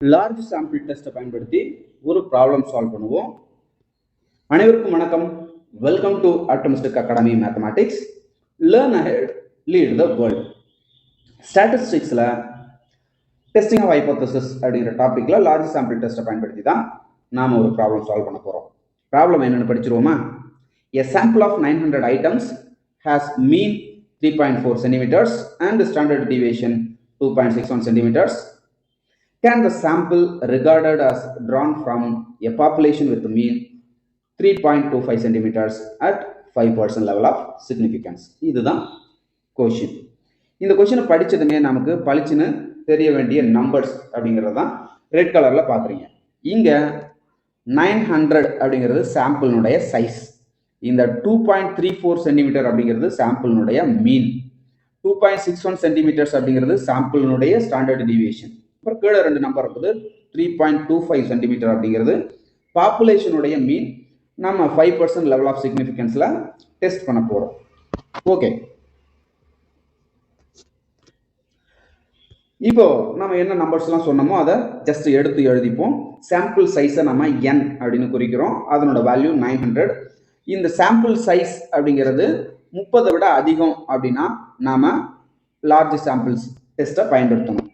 Large sample டெஸ்ட்டை பயன்படுத்தி ஒரு ப்ராப்ளம் சால்வ் பண்ணுவோம். அனைவருக்கும் வணக்கம். Welcome to optimistic academy mathematics. Learn ahead, lead the world. ஸ்டாட்டிஸ்டிக்ஸில் டெஸ்டிங் ஆஃப் ஹைபோதசிஸ் அப்படிங்கிற டாப்பிக்கில் லார்ஜ் சாம்பிள் டெஸ்ட்டை பயன்படுத்தி தான் நாம் ஒரு ப்ராப்ளம் சால்வ் பண்ண போகிறோம். ப்ராப்ளம் என்னென்னு படிச்சிருவோமா? A sample of 900 items has mean 3.4 centimeters and standard deviation 2.61 centimeters. Can the sample regarded as drawn from a population with mean 3.25 centimeters at 5% level of significance? இதுதான் question. இந்த கொஷினை படிச்சதுமே நமக்கு பளிச்சுன்னு தெரிய வேண்டிய நம்பர்ஸ் அப்படிங்கிறது தான் ரெட் கலரில் பார்க்குறீங்க. இங்கே 900 அப்படிங்கிறது சாம்பிளினுடைய சைஸ். இந்த 2.34 சென்டிமீட்டர் அப்படிங்கிறது சாம்பிளினுடைய மீன். 2.61 சென்டிமீட்டர்ஸ் அப்படிங்கிறது சாம்பிளினுடைய ஸ்டாண்டர்ட் டிவியேஷன். அப்புறம் கீழே ரெண்டு நம்பர் இருக்குது. 3.25 சென்டிமீட்டர் அப்படிங்கிறது பாப்புலேஷனுடைய மீன். நம்ம 5% லெவல் ஆஃப் சிக்னிஃபிகன்ஸில் டெஸ்ட் பண்ண போகிறோம். ஓகே, இப்போ நம்ம என்ன நம்பர்ஸ்லாம் சொன்னோமோ அதை ஜஸ்ட் எடுத்து எழுதிப்போம். சாம்பிள் சைஸை நம்ம n அப்படின்னு குறிக்கிறோம். அதனோட வேல்யூ 900. இந்த சாம்பிள் சைஸ் அப்படிங்கிறது 30 விட அதிகம் அப்படின்னா நாம லார்ஜ் சாம்பிள்ஸ் டெஸ்ட்டை பயன்படுத்தணும்.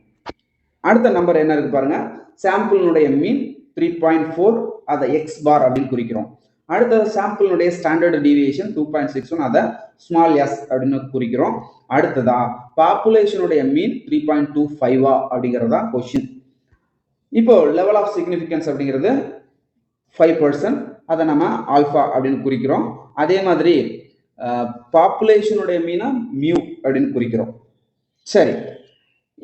அடுத்த நம்பர் என்ன இருக்கு பாருங்க. சாம்பிளினுடைய மீன் 3.4, அதை எக்ஸ் பார் அப்படின்னு குறிக்கிறோம். அடுத்த சாம்பிளினுடைய ஸ்டாண்டர்ட் டீவியேஷன் 2.61, அதை ஸ்மால் எஸ் அப்படின்னு குறிக்கிறோம். அடுத்ததா பாப்புலேஷனுடைய மீன் 3.25 அப்படிங்கிறதா கொஸ்டின். இப்போ லெவல் ஆஃப் சிக்னிஃபிகன்ஸ் அப்படிங்கிறது 5%, அதை நம்ம ஆல்ஃபா அப்படின்னு குறிக்கிறோம். அதே மாதிரி பாப்புலேஷனுடைய மீனா மியூ அப்படின்னு குறிக்கிறோம். சரி,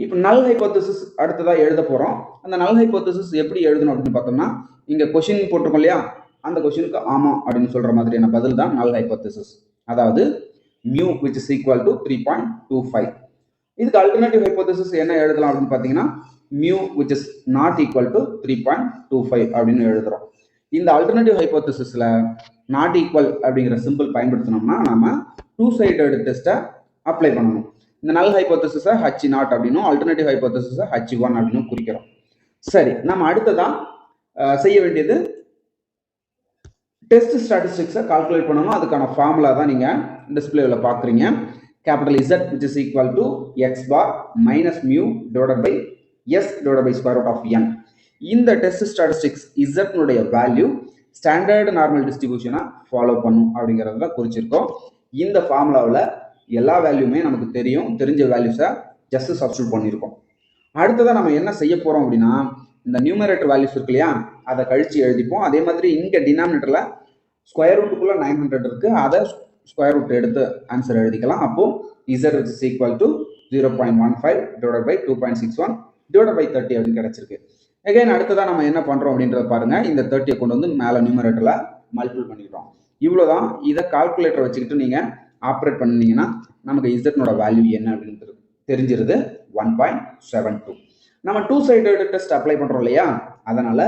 இப்போ நல் ஹைபோதசிஸ் அடுத்ததாக எழுத போகிறோம். அந்த நல் ஹைபோதசிஸ் எப்படி எழுதணும் அப்படின்னு பார்த்தோம்னா, இங்கே கொஷின் போட்டிருக்கோம் இல்லையா, அந்த கொஷினுக்கு ஆமாம் அப்படின்னு சொல்கிற மாதிரியான பதில் தான் நல் ஹைபோதசிஸ். அதாவது mu which is equal to 3.25. இதுக்கு அல்டர்னேட்டிவ் ஹைபோதசிஸ் என்ன எழுதலாம் அப்படின்னு பார்த்தீங்கன்னா, mu which is not equal to 3.25 அப்படின்னு எழுதுகிறோம். இந்த அல்டர்னேட்டிவ் ஹைபோதசிஸில் நாட் ஈக்குவல் அப்படிங்கிற சிம்பிள் பயன்படுத்தினோம்னா நம்ம டூ சைடட் டெஸ்ட்டை அப்ளை பண்ணணும். இந்த நல் ஹைபோதசிஸை H0 அப்படின்னும் அல்டர்னேட்டிவ் ஹைபோதசிஸை H1 அப்படின்னு குறிக்கிறோம். சரி, நம்ம அடுத்ததான் செய்ய வேண்டியது டெஸ்ட் ஸ்டாட்டிஸ்டிக்ஸை கால்குலேட் பண்ணணும். அதுக்கான ஃபார்முலா தான் நீங்கள் டிஸ்பிளேவில் பார்க்குறீங்க. Capital Z which is equal to x bar minus mu divided by s divided by square root of n. இந்த டெஸ்ட் ஸ்டாட்டிஸ்டிக்ஸ் Z-னுடைய வேல்யூ ஸ்டாண்டர்ட் நார்மல் டிஸ்ட்ரிபியூஷனை ஃபாலோ பண்ணும் அப்படிங்கிறத குறிச்சிருக்கோம். இந்த ஃபார்முலாவில் எல்லா வேல்யூமே நமக்கு தெரியும். தெரிஞ்ச வேல்யூஸை ஜஸ்ட் சப்ஸ்டியூட் பண்ணியிருக்கோம். அடுத்ததான் நம்ம என்ன செய்ய போகிறோம் அப்படின்னா, இந்த நியூமரேட்டர் வேல்யூஸ் இருக்கு இல்லையா, அதை கழிச்சு எழுதிப்போம். அதே மாதிரி இங்கே டினாமினேட்டரில் ஸ்கொயர் ரூட்டுக்குள்ளே 900 இருக்குது, அதை ஸ்கொயர் ரூட் எடுத்து ஆன்சர் எழுதிக்கலாம். அப்போது Z is equal to 0.15 divided by 2.61 divided by 30 அப்படின்னு கிடைச்சிருக்கு. அகைன் அடுத்ததான் நம்ம என்ன பண்ணுறோம் அப்படின்றத பாருங்கள். இந்த 30 கொண்டு வந்து மேலே நியூமரேட்டரில் மல்டிபிள் பண்ணிக்கிறோம். இவ்வளோதான். இதை கால்குலேட்டர் வச்சுக்கிட்டு நீங்கள் ஆப்ரேட் பண்ணிங்கன்னா நமக்கு Z-னோட வேல்யூ என்ன அப்படின்றது தெரிஞ்சிருது. 1.72. நம்ம டூ சைடட் டெஸ்ட் அப்ளை பண்ணுறோம் இல்லையா, அதனால்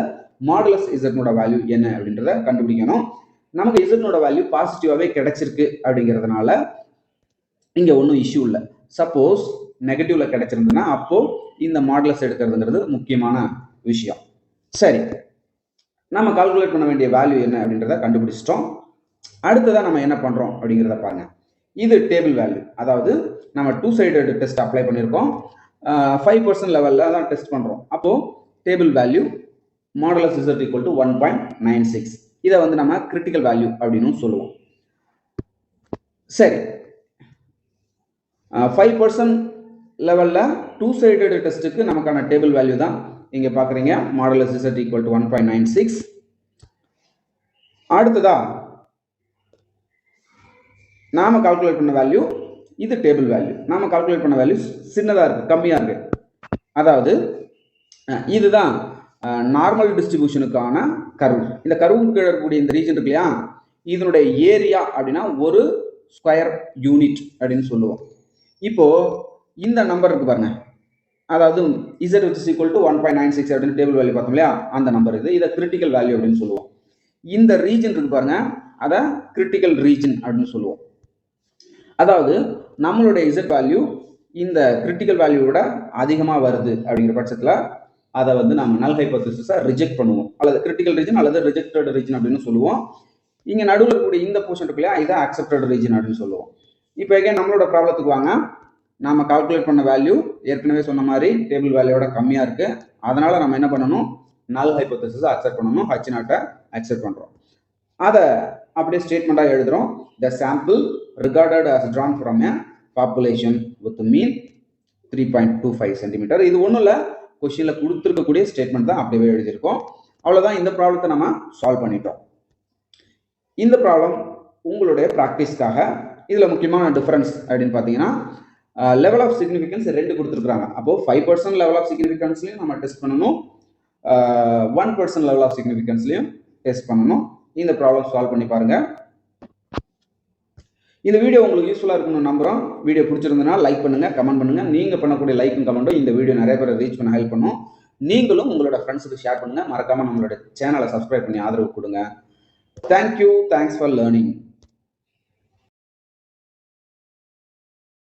மாடுலஸ் Z-னோட வேல்யூ என்ன அப்படின்றத கண்டுபிடிக்கணும். நமக்கு Z-னோட வேல்யூ பாசிட்டிவாகவே கிடைச்சிருக்கு அப்படிங்கிறதுனால இங்கே ஒன்றும் இஷ்யூ இல்லை. சப்போஸ் நெகட்டிவ்ல கிடைச்சிருந்ததுன்னா அப்போ இந்த மாடுலஸ் எடுக்கிறதுங்கிறது முக்கியமான விஷயம். சரி, நம்ம கால்குலேட் பண்ண வேண்டிய வேல்யூ என்ன அப்படின்றத கண்டுபிடிச்சிட்டோம். அடுத்ததான் நம்ம என்ன பண்ணுறோம் அப்படிங்கிறத பாருங்க. இது டேபிள் வேல்யூ. அதாவது நம்ம டூ சைடட் டெஸ்ட் அப்ளை பண்ணியிருக்கோம். 5% லெவலில் தான் டெஸ்ட் பண்ணுறோம். அப்போது table value modulus Z equal to 1.96. இதை வந்து நம்ம கிரிட்டிக்கல் வேல்யூ அப்படின்னு சொல்லுவோம். சரி, 5% லெவலில் டூ சைடட் டெஸ்ட்டுக்கு நமக்கான டேபிள் வேல்யூ தான் இங்கே பார்க்குறீங்க. Modulus Z equal to 1.96. அடுத்ததா நாம கால்குலேட் பண்ண வேல்யூ இது டேபிள் வேல்யூ. நாம கால்குலேட் பண்ண வேல்யூ சின்னதாக இருக்குது, கம்மியாக இருக்குது. அதாவது இதுதான் நார்மல் டிஸ்ட்ரிபியூஷனுக்கான கர்வ். இந்த கர்வுக்கு கீழே இருக்கக்கூடிய இந்த ரீஜன் இருக்கு இல்லையா, இதனுடைய ஏரியா அப்படின்னா ஒரு ஸ்கொயர் யூனிட் அப்படின்னு சொல்லுவோம். இப்போ இந்த நம்பர் இருக்கு பாருங்க, அதாவது Z which is equal to 1.96 அப்படின்னு டேபிள் வேல்யூ பார்த்தோம் இல்லையா, அந்த நம்பர் இது. இதை கிரிட்டிக்கல் வேல்யூ அப்படின்னு சொல்லுவோம். இந்த ரீஜன் இருக்கு பாருங்க, அதை கிரிட்டிக்கல் ரீஜன் அப்படின்னு சொல்லுவோம். அதாவது நம்மளுடைய Z வேல்யூ இந்த கிரிட்டிக்கல் வேல்யூவோட அதிகமாக வருது அப்படிங்கிற பட்சத்தில் அதை வந்து நம்ம நல் ஹைபோதசிஸை ரிஜெக்ட் பண்ணுவோம், அல்லது கிரிட்டிக்கல் ரீஜன் அல்லது ரிஜெக்டட் ரீஜன் அப்படின்னு சொல்லுவோம். இங்க நடுவில் இருக்கக்கூடிய இந்த போர்ஷன் இருக்கு இல்லையா, இதை அக்செப்டட் ரீஜன் அப்படின்னு சொல்லுவோம். இப்போ எகைன் நம்மளோட ப்ராப்ளத்துக்கு வாங்க. நாம கால்குலேட் பண்ண வேல்யூ ஏற்கனவே சொன்ன மாதிரி டேபிள் வேல்யூவோட கம்மியா இருக்கு. அதனால நம்ம என்ன பண்ணணும், நல் ஹைபோதசிஸை அக்செப்ட் பண்ணணும், H0 அக்செப்ட் பண்றோம். அதை அப்படியே ஸ்டேட்மெண்டா எழுதுறோம். The sample regarded as drawn from a population with mean 3.25 centimetre. இது ஒன்றும் இல்லை, கொஸ்டின்ல கொடுத்துருக்கக்கூடிய ஸ்டேட்மெண்ட் தான் அப்படியே எழுதியிருக்கோம். அவ்வளோதான், இந்த ப்ராப்ளத்தை நம்ம சால்வ் பண்ணிட்டோம். இந்த ப்ராப்ளம் உங்களுடைய ப்ராக்டிஸ்க்காக. இதில் முக்கியமான டிஃபரன்ஸ் அப்படின்னு பார்த்தீங்கன்னா லெவல் ஆஃப் சிக்னிஃபிகன்ஸ் 2 கொடுத்துருக்காங்க. அப்போ 5% லெவல் ஆஃப் சிக்னிஃபிகன்ஸ்லையும் நம்ம டெஸ்ட் பண்ணணும், 1% லெவல் ஆஃப் சிக்னிஃபிகன்ஸ்லையும் டெஸ்ட் பண்ணணும். இந்த ப்ராப்ளம் சால்வ் பண்ணி பாருங்க. இந்த வீடியோ உங்களுக்கு யூஸ்ஃபுல்லாக இருக்கணும்னு நம்புகிறோம். வீடியோ பிடிச்சிருந்ததுன்னா லைக் பண்ணுங்க, கமெண்ட் பண்ணுங்க. நீங்கள் பண்ணக்கூடிய லைக்கும் கமெண்ட்டும் இந்த வீடியோ நிறைய பேரை ரீச் பண்ண ஹெல்ப் பண்ணும். நீங்களும் உங்களோட ஃப்ரெண்ட்ஸுக்கு ஷேர் பண்ணுங்க. மறக்காம நம்மளோட சேனலை சப்ஸ்கிரைப் பண்ணி ஆதரவு கொடுங்க. Thank you, thanks for learning.